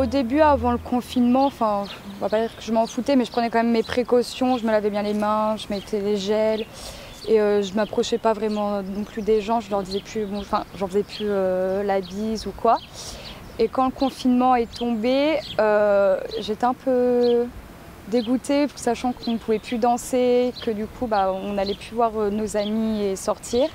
Au début, avant le confinement, enfin, on va pas dire que je m'en foutais, mais je prenais quand même mes précautions, je me lavais bien les mains, je mettais les gels et je m'approchais pas vraiment non plus des gens, je leur disais plus, bon, enfin, j'en faisais plus la bise ou quoi. Et quand le confinement est tombé, j'étais un peu dégoûtée, sachant qu'on ne pouvait plus danser, que du coup, on n'allait plus voir nos amis et sortir.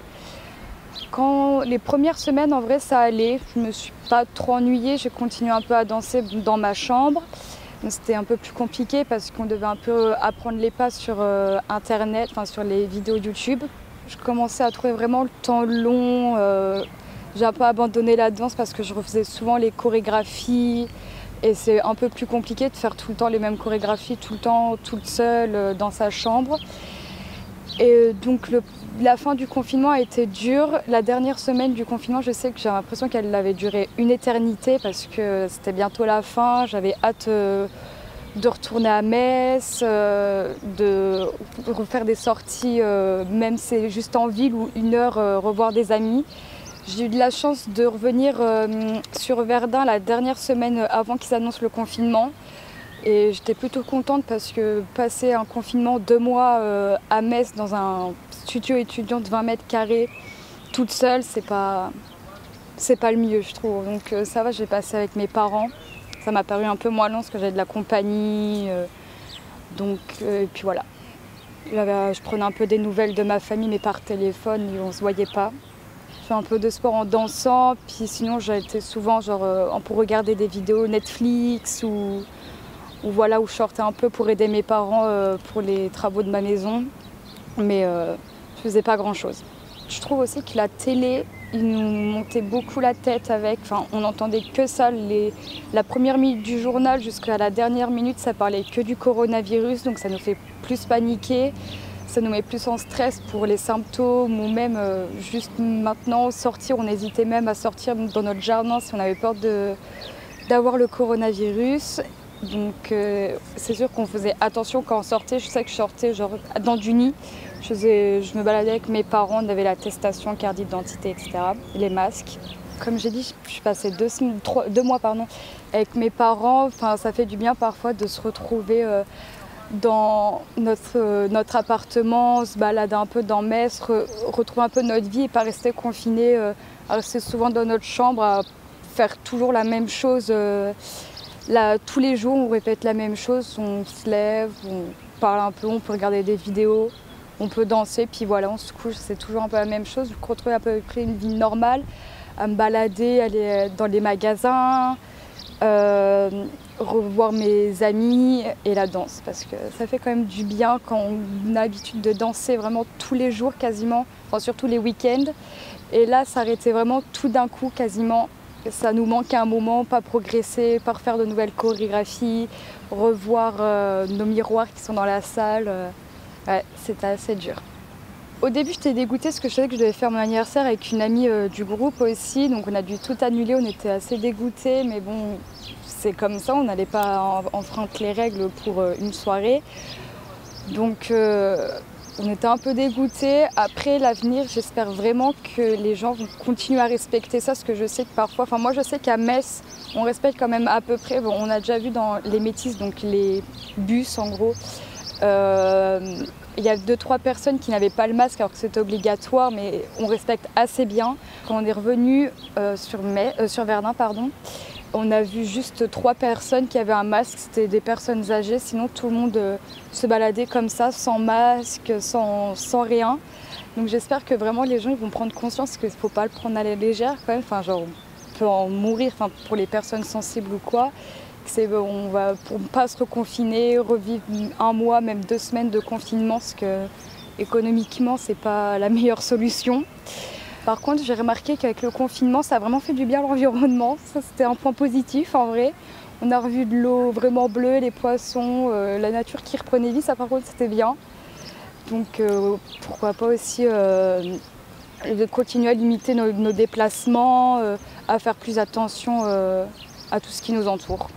Quand les premières semaines, en vrai, ça allait. Je me suis pas trop ennuyée. J'ai continué un peu à danser dans ma chambre. C'était un peu plus compliqué parce qu'on devait un peu apprendre les pas sur Internet, enfin sur les vidéos YouTube. Je commençais à trouver vraiment le temps long. J'ai un peu abandonné la danse parce que je refaisais souvent les chorégraphies. Et c'est un peu plus compliqué de faire tout le temps les mêmes chorégraphies, tout le temps toute seule dans sa chambre. Et donc la fin du confinement a été dure. La dernière semaine du confinement, je sais que j'ai l'impression qu'elle avait duré une éternité parce que c'était bientôt la fin. J'avais hâte de retourner à Metz, de refaire des sorties, même si c'est juste en ville ou 1 heure, revoir des amis. J'ai eu de la chance de revenir sur Verdun la dernière semaine avant qu'ils annoncent le confinement. Et j'étais plutôt contente parce que passer un confinement 2 mois à Metz dans un studio étudiant de 20 mètres carrés toute seule, c'est pas le mieux, je trouve. Donc ça va, j'ai passé avec mes parents. Ça m'a paru un peu moins long parce que j'avais de la compagnie. Et puis voilà. Je prenais un peu des nouvelles de ma famille, mais par téléphone, on se voyait pas. Je fais un peu de sport en dansant, puis sinon j'ai été souvent pour regarder des vidéos Netflix ou voilà, où je sortais un peu pour aider mes parents pour les travaux de ma maison. Mais je faisais pas grand-chose. Je trouve aussi que la télé, ils nous montaient beaucoup la tête avec. Enfin, on n'entendait que ça. La première minute du journal jusqu'à la dernière minute, ça parlait que du coronavirus. Donc ça nous fait plus paniquer. Ça nous met plus en stress pour les symptômes ou même juste maintenant sortir. On hésitait même à sortir dans notre jardin si on avait peur d'avoir le coronavirus. Donc c'est sûr qu'on faisait attention quand on sortait. Je sais que je sortais dans du nid. Je me baladais avec mes parents, on avait l'attestation, carte d'identité, etc. Les masques. Comme j'ai dit, je suis passée 2 mois avec mes parents. Enfin, ça fait du bien parfois de se retrouver dans notre appartement, se balader un peu dans Metz, retrouver un peu notre vie et pas rester confiné, à rester souvent dans notre chambre, à faire toujours la même chose. Tous les jours, on répète la même chose, on se lève, on parle un peu, on peut regarder des vidéos, on peut danser, puis voilà, on se couche, c'est toujours un peu la même chose. Je retrouve à peu près une vie normale, à me balader, aller dans les magasins, revoir mes amis et la danse, parce que ça fait quand même du bien quand on a l'habitude de danser vraiment tous les jours quasiment, enfin surtout les week-ends. Et là, s'arrêter vraiment tout d'un coup quasiment. Ça nous manque à un moment, pas progresser, pas refaire de nouvelles chorégraphies, revoir nos miroirs qui sont dans la salle. Ouais, c'était assez dur. Au début, j'étais dégoûtée parce que je savais que je devais faire mon anniversaire avec une amie du groupe aussi. Donc on a dû tout annuler, on était assez dégoûtés. Mais bon, c'est comme ça, on n'allait pas enfreindre les règles pour une soirée. Donc on était un peu dégoûtés. Après l'avenir, j'espère vraiment que les gens vont continuer à respecter ça, parce que je sais que parfois, enfin moi je sais qu'à Metz, on respecte quand même à peu près. Bon, on a déjà vu dans les métis, donc les bus en gros, il y a 2-3 personnes qui n'avaient pas le masque alors que c'était obligatoire, mais on respecte assez bien. Quand on est revenu sur Verdun, on a vu juste 3 personnes qui avaient un masque, c'était des personnes âgées, sinon tout le monde se baladait comme ça, sans masque, sans rien. Donc j'espère que vraiment les gens ils vont prendre conscience qu'il ne faut pas le prendre à la légère quand même, enfin genre on peut en mourir, enfin pour les personnes sensibles ou quoi. On va pour ne pas se reconfiner, revivre 1 mois, même 2 semaines de confinement, parce que économiquement c'est pas la meilleure solution. Par contre, j'ai remarqué qu'avec le confinement, ça a vraiment fait du bien à l'environnement. Ça, c'était un point positif en vrai. On a revu de l'eau vraiment bleue, les poissons, la nature qui reprenait vie, ça par contre c'était bien. Donc pourquoi pas aussi de continuer à limiter nos déplacements, à faire plus attention à tout ce qui nous entoure.